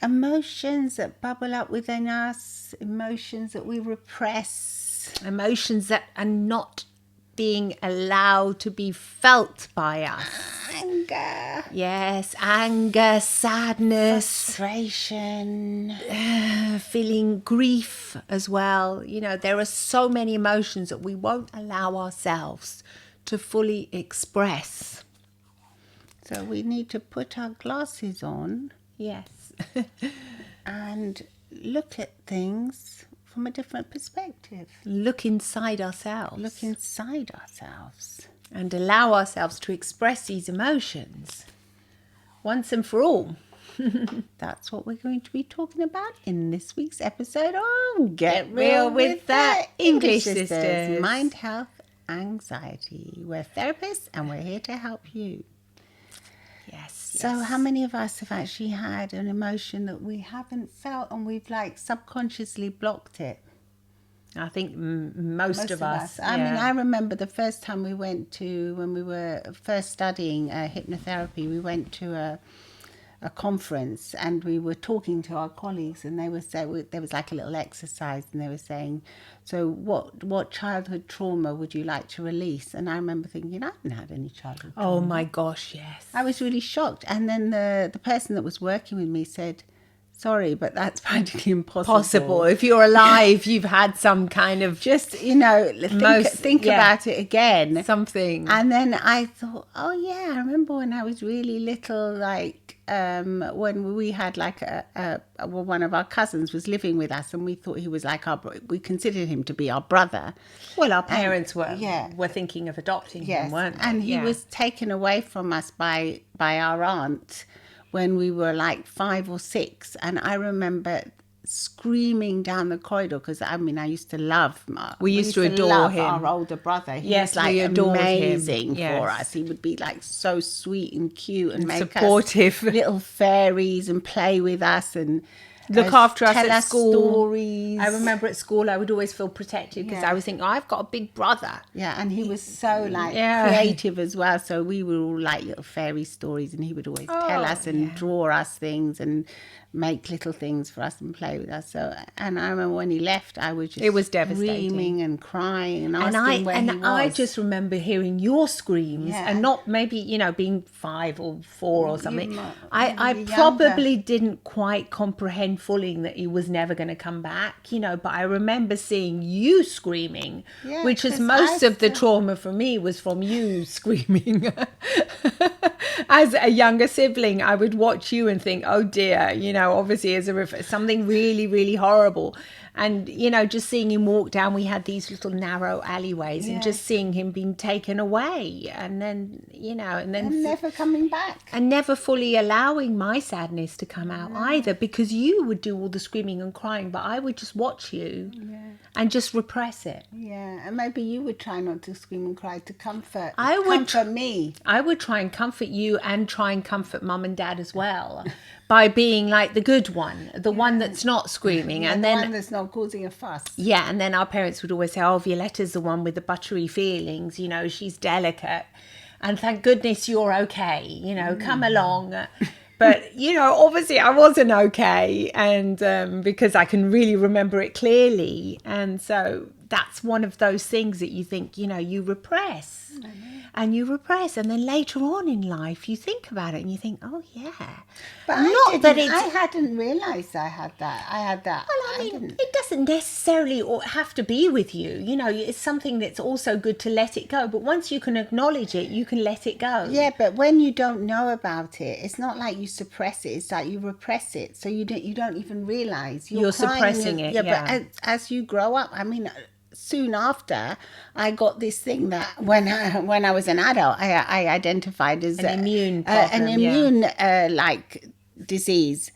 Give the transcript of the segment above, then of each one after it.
Emotions that bubble up within us, emotions that we repress. Emotions that are not being allowed to be felt by us. Anger. Yes, anger, sadness, Frustration. feeling grief as well. You know, there are so many emotions that we won't allow ourselves to fully express. So we need to put our glasses on Yes. and look at things from a different perspective. Look inside ourselves. Look inside ourselves. And allow ourselves to express these emotions once and for all. That's what we're going to be talking about in this week's episode of Get Real with the English Sisters. Mind, health, anxiety. We're therapists and we're here to help you. Yes. So how many of us have actually had an emotion that we haven't felt and we've like subconsciously blocked it? I think most of us. I mean, I remember the first time we went to, when we were first studying hypnotherapy, we went to a conference and we were talking to our colleagues and they were saying, there was like a little exercise and they were saying, so what childhood trauma would you like to release? And I remember thinking, I haven't had any childhood trauma. Oh my gosh, yes. I was really shocked. And then the person that was working with me said, sorry, but that's practically impossible. If you're alive, you've had some kind of just, think about it again. Something. And then I thought, oh yeah, I remember when I was really little, like when we had like one of our cousins was living with us and we thought he was like we considered him to be our brother. Well, our parents were thinking of adopting him, weren't they? And he was taken away from us by our aunt when we were like 5 or 6, and I remember screaming down the corridor because I used to love we used to adore him, our older brother. He was like amazing for us. He would be like so sweet and cute and make supportive us little fairies and play with us and look after us tell at us school. Stories. I remember at school I would always feel protected because I was thinking, I've got a big brother. Yeah, and he was so like creative as well. So we were all like little fairy stories, and he would always tell us and draw us things and make little things for us and play with us. So, and I remember when he left, I was just it was devastating, screaming and crying and asking where he was. I just remember hearing your screams and not maybe being 5 or 4 or something. I probably didn't quite comprehend fully that he was never going to come back, but I remember seeing you screaming, which is most of the trauma for me was from you screaming. As a younger sibling, I would watch you and think, oh dear, obviously as something really, really horrible. And, just seeing him walk down, we had these little narrow alleyways and just seeing him being taken away and then, and never coming back. And never fully allowing my sadness to come out either, because you would do all the screaming and crying, but I would just watch you and just repress it. Yeah, and maybe you would try not to scream and cry to comfort me. I would try and comfort you and try and comfort mum and dad as well. By being like the good one, the one that's not screaming, and then the one that's not causing a fuss. Yeah, and then our parents would always say, "Oh, Violetta's the one with the buttery feelings. She's delicate, and thank goodness you're okay. Come along." But obviously I wasn't okay, and because I can really remember it clearly, and so that's one of those things that you think you repress. And you repress, and then later on in life you think about it and you think, oh yeah, but I hadn't realized I had that. Well, I mean, it doesn't necessarily have to be with you. It's something that's also good to let it go, but once you can acknowledge it, you can let it go. Yeah, but when you don't know about it, it's not like you suppress it, it's like you repress it, so you don't even realize you're suppressing it. But as you grow up, soon after, I got this thing that when I was an adult, I identified as an immune problem, like disease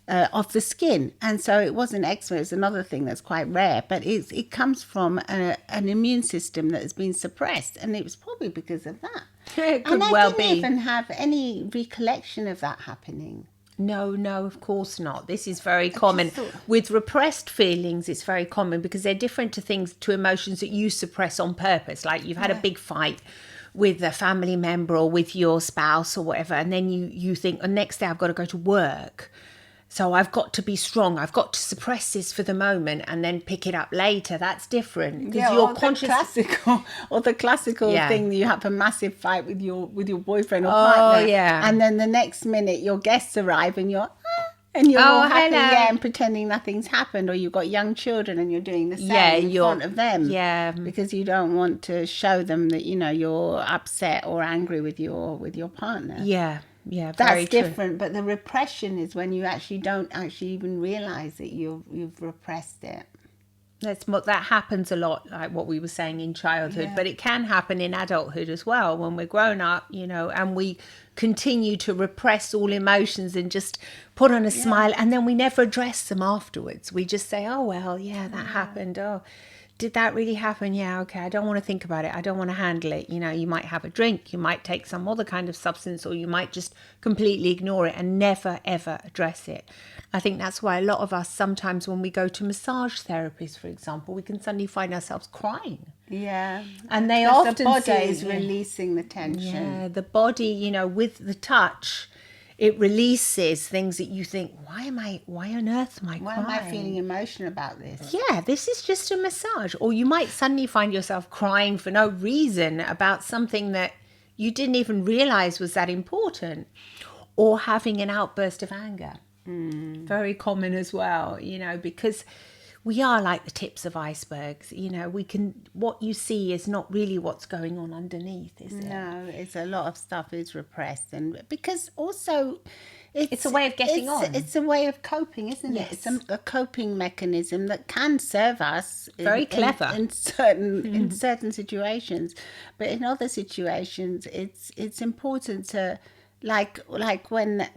of the skin, and so it wasn't eczema. It's another thing that's quite rare, but it comes from an immune system that has been suppressed, and it was probably because of that. It could and well I didn't even have any recollection of that happening. No, of course not. This is very common. With repressed feelings, it's very common because they're different to emotions that you suppress on purpose. Like you've had a big fight with a family member or with your spouse or whatever, and then you think, the next day I've got to go to work. So I've got to be strong. I've got to suppress this for the moment and then pick it up later. That's different. Because you're conscious. The classical Yeah. thing, you have a massive fight with your boyfriend or partner. Yeah. And then the next minute your guests arrive and you're all happy, hello. and pretending nothing's happened, or you've got young children and you're doing the same in front of them. Yeah. Because you don't want to show them that, you're upset or angry with your partner. Yeah. Yeah. That's different. But the repression is when you actually don't even realize that you've repressed it. That happens a lot, like what we were saying in childhood, but it can happen in adulthood as well when we're grown up, and we continue to repress all emotions and just put on a smile, and then we never address them afterwards. We just say, oh, well, yeah, that happened. Oh, did that really happen? Yeah, okay, I don't want to think about it. I don't want to handle it. You might have a drink, you might take some other kind of substance, or you might just completely ignore it and never, ever address it. I think that's why a lot of us, sometimes when we go to massage therapists, for example, we can suddenly find ourselves crying. Yeah. And they often the body say, is releasing the tension. Yeah, the body, with the touch, it releases things that you think, why on earth am I crying? Why am I feeling emotional about this? Yeah, this is just a massage. Or you might suddenly find yourself crying for no reason about something that you didn't even realize was that important. Or having an outburst of anger. Very common as well, because we are like the tips of icebergs. What you see is not really what's going on underneath, is it? No, it's a lot of stuff is repressed, and because also it's a way of getting on. It's a way of coping, isn't it? It's a coping mechanism that can serve us. Very clever in certain situations, but in other situations, it's important to. Like when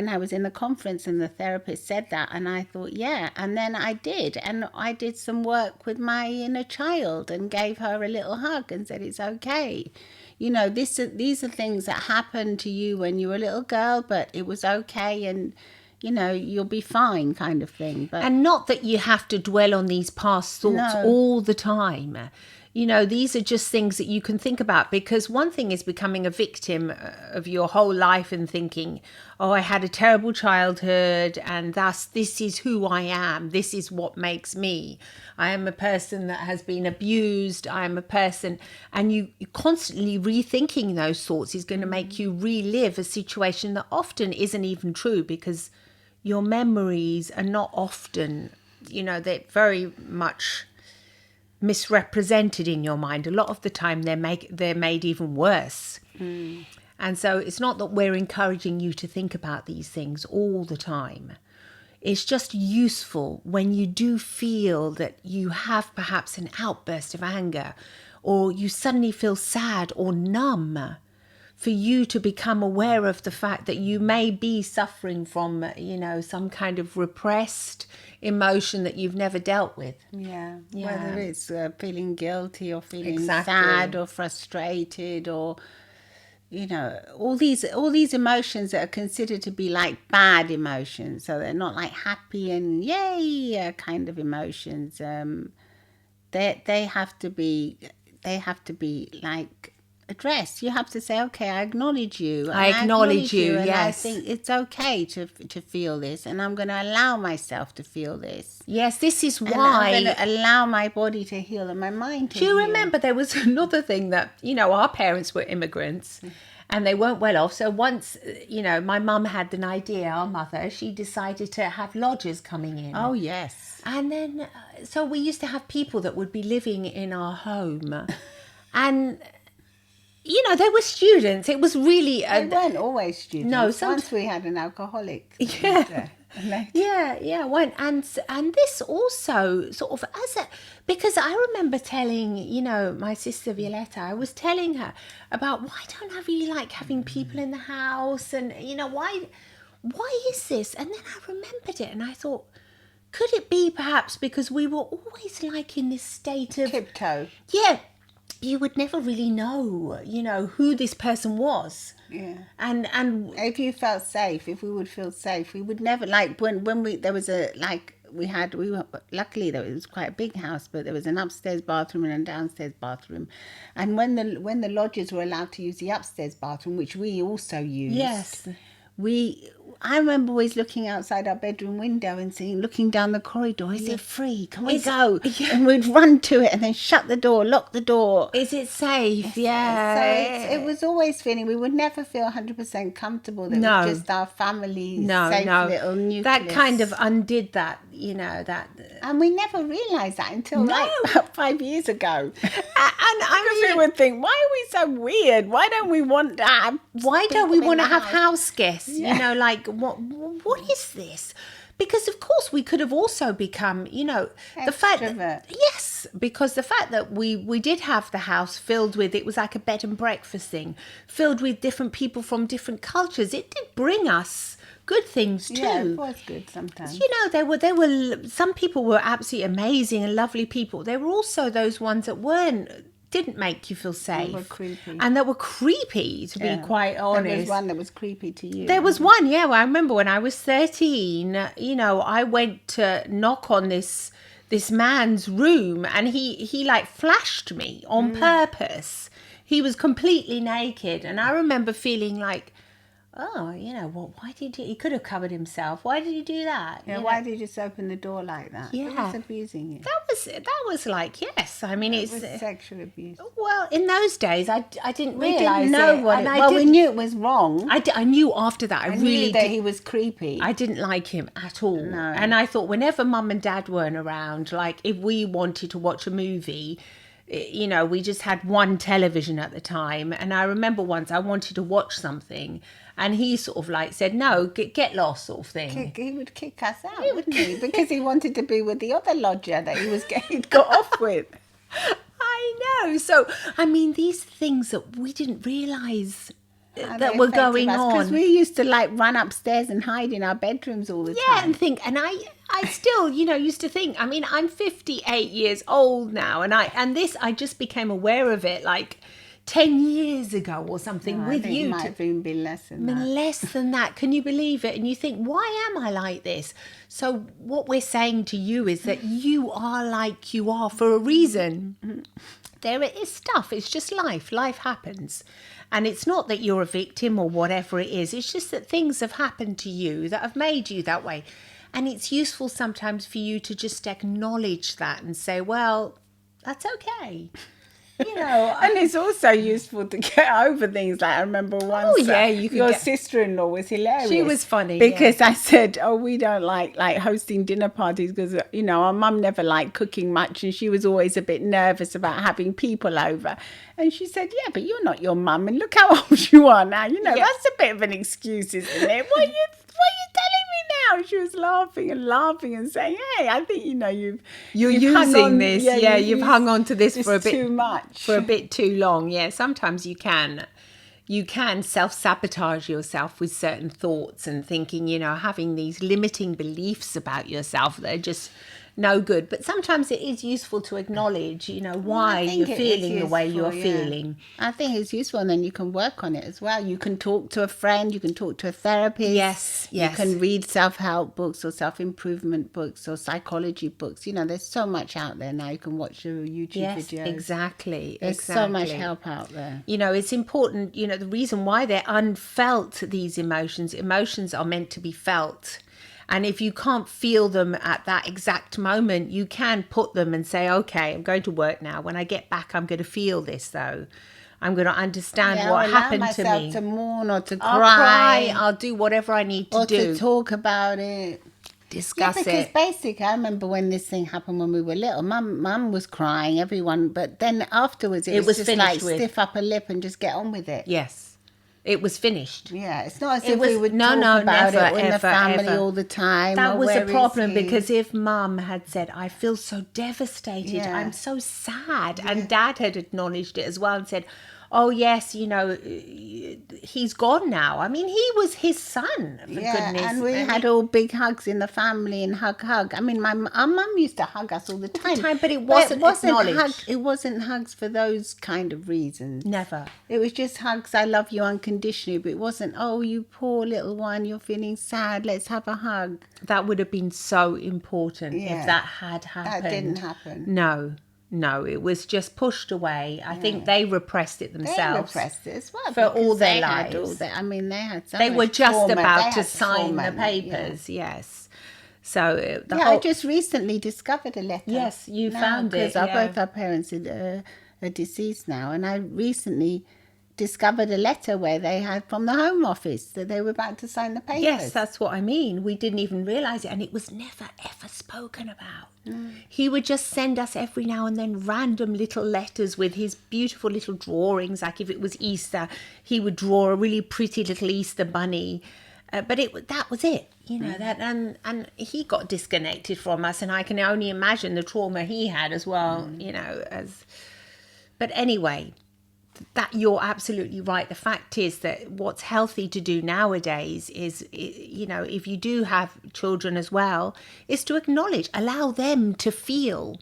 I was in the conference and the therapist said that, and I thought, yeah, and then I did some work with my inner child and gave her a little hug and said, it's okay. These are things that happened to you when you were a little girl, but it was okay, and you'll be fine, kind of thing. And not that you have to dwell on these past thoughts all the time. These are just things that you can think about, because one thing is becoming a victim of your whole life and thinking, oh, I had a terrible childhood and thus this is who I am. This is what makes me. I am a person that has been abused. I am a person. And you constantly rethinking those thoughts is going to make you relive a situation that often isn't even true, because your memories are not often, they're very much misrepresented in your mind. A lot of the time they're made even worse. And so it's not that we're encouraging you to think about these things all the time. It's just useful when you do feel that you have perhaps an outburst of anger, or you suddenly feel sad or numb, for you to become aware of the fact that you may be suffering from, some kind of repressed emotion that you've never dealt with. Yeah. Whether it's feeling guilty or feeling sad or frustrated, or all these emotions that are considered to be like bad emotions, so they're not like happy and yay kind of emotions. They have to be like addressed. You have to say, okay, I acknowledge you. I acknowledge you, and yes. I think it's okay to feel this, and I'm going to allow myself to feel this. Yes, this is why. And I'm going to allow my body to heal and my mind to heal. Do you remember there was another thing that, our parents were immigrants and they weren't well off. So once, my mum had an idea, our mother, she decided to have lodgers coming in. Oh, yes. And then, so we used to have people that would be living in our home. And they were students. It was really... They weren't always students. No, once we had an alcoholic. Yeah. And this also sort of because I remember telling, my sister Violetta, I was telling her about, why don't I really like having people in the house, and, why is this? And then I remembered it and I thought, could it be perhaps because we were always like in this state of... tiptoe. Yeah. You would never really know, who this person was. Yeah. And if you felt safe, if we would feel safe, we would never, like when there was luckily it was quite a big house, but there was an upstairs bathroom and a downstairs bathroom. And when the lodgers were allowed to use the upstairs bathroom, which we also used. Yes. I remember always looking outside our bedroom window and looking down the corridor. Is it free? Can we go? Yeah. And we'd run to it and then shut the door, lock the door. Is it safe? So Yeah. it was always feeling, we would never feel 100% comfortable that it No. was just our family No, safe no. little nucleus. That kind of undid that, that. And we never realised that until like about 5 years ago. And I We would think, why are we so weird? Why don't we want to have why don't we people in want to the have house? house guests? Like what is this? Because of course we could have also become, the fact Extrovert. that, yes, because the fact that we did have the house filled with, it was like a bed and breakfast thing, filled with different people from different cultures. It did bring us good things too. Yeah, it was good sometimes. There were some people were absolutely amazing and lovely people. There were also those ones that didn't make you feel safe. They were creepy. And that were creepy, to be quite honest. There was one that was creepy to you. There was one, yeah. Well, I remember when I was 13, I went to knock on this man's room, and he like flashed me on purpose. He was completely naked, and I remember feeling like, oh, why did he could have covered himself. Why did he do that? Yeah, why did you just open the door like that? Yeah. It was abusing you. That was like, yes. I mean, It it's was sexual abuse. well, in those days, I didn't We realise didn't know it. what and it I Well, we didn't- knew it was wrong. I knew after that. I knew really that did. he was creepy. I didn't like him at all. No. And I thought whenever mum and dad weren't around, like if we wanted to watch a movie, we just had one television at the time. And I remember once I wanted to watch something, and he sort of like said, no, get lost, sort of thing. He would kick us out, wouldn't he? Because he wanted to be with the other lodger that he'd got off with. I know. So, I mean, these things that we didn't realise that They were affected going us, on. Because we used to like run upstairs and hide in our bedrooms all the Yeah, time. and think, and I still, used to think. I mean, I'm 58 years old now, and I just became aware of it like 10 years ago or something I with think you. it might have even been less than that. Less than that. Can you believe it? And you think, why am I like this? So what we're saying to you is that you are like you are for a reason. There is stuff. It's just life. Life happens. And it's not that you're a victim or whatever it is. It's just that things have happened to you that have made you that way. And it's useful sometimes for you to just acknowledge that and say, well, that's okay. And it's also useful to get over things. Like I remember once, your sister-in-law was hilarious. She was funny because I said, "Oh, we don't like hosting dinner parties because our mum never liked cooking much, and she was always a bit nervous about having people over." And she said, "Yeah, but you're not your mum, and look how old you are now. That's a bit of an excuse, isn't it? What are you telling me now?" She was laughing and saying, "Hey, I think you're you've hung using on- this. Yeah, you've hung on to this for a bit too much, for a bit too long. Yeah, sometimes you can self-sabotage yourself with certain thoughts and thinking, having these limiting beliefs about yourself that are just no good. But sometimes it is useful to acknowledge, why you're feeling the way you're feeling. I think it's useful, and then you can work on it as well. You can talk to a friend, you can talk to a therapist. Yes. You can read self-help books or self-improvement books or psychology books. There's so much out there now. You can watch your YouTube videos. Exactly. There's so much help out there. It's important, the reason why they're unfelt, these emotions are meant to be felt. And if you can't feel them at that exact moment, you can put them and say, okay, I'm going to work now. When I get back, I'm going to feel this, though. I'm going to understand what happened to me. To mourn or to I'll cry. I'll do whatever I need to or do. to talk about it. Discuss because it. basically, I remember when this thing happened when we were little, Mum was crying, everyone. But then afterwards, it was just like stiff upper lip and just get on with it. Yes. It was finished. Yeah, it's not as if we would talk about never, it in the ever, family ever. all the time. That was a problem he? because if Mum had said, I feel so devastated, I'm so sad, and Dad had acknowledged it as well and said, oh yes, he's gone now. I mean, he was his son, for goodness. And we had all big hugs in the family and hug. I mean, our mum used to hug us all the time. But it wasn't acknowledged. It wasn't hugs for those kind of reasons. Never. It was just hugs, I love you unconditionally, but it wasn't, oh, you poor little one, you're feeling sad, let's have a hug. That would have been so important if that had happened. That didn't happen. No. No, it was just pushed away. I think they repressed it They themselves. repressed it as well. For all because their they had lives. I mean, they had so They much were just trauma. about They to had sign trauma, the papers, yes. So the I whole... just recently discovered a letter. Yes, you found it, Because both our parents are deceased now. And I recently discovered a letter where they had from the Home Office that they were about to sign the papers. Yes, that's what I mean. We didn't even realise it, and it was never, ever spoken about. He would just send us every now and then random little letters with his beautiful little drawings. Like if it was Easter, he would draw a really pretty little Easter bunny. But that was it, that, and he got disconnected from us, and I can only imagine the trauma he had as well, But anyway, that you're absolutely right. The fact is that what's healthy to do nowadays is, if you do have children as well, is to acknowledge, allow them to feel,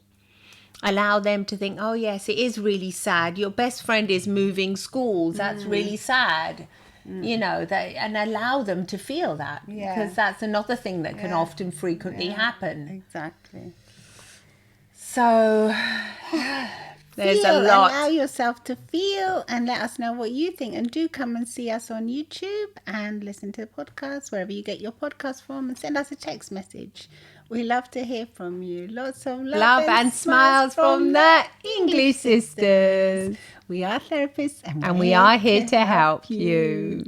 allow them to think, oh yes, it is really sad. Your best friend is moving schools. That's really sad. And allow them to feel that, because that's another thing that can often frequently happen. Exactly. So there's a lot. Allow yourself to feel and let us know what you think. And do come and see us on YouTube and listen to the podcast, wherever you get your podcast from, and send us a text message. We love to hear from you. Lots of love and smiles from the English sisters. We are therapists and we are here to help you.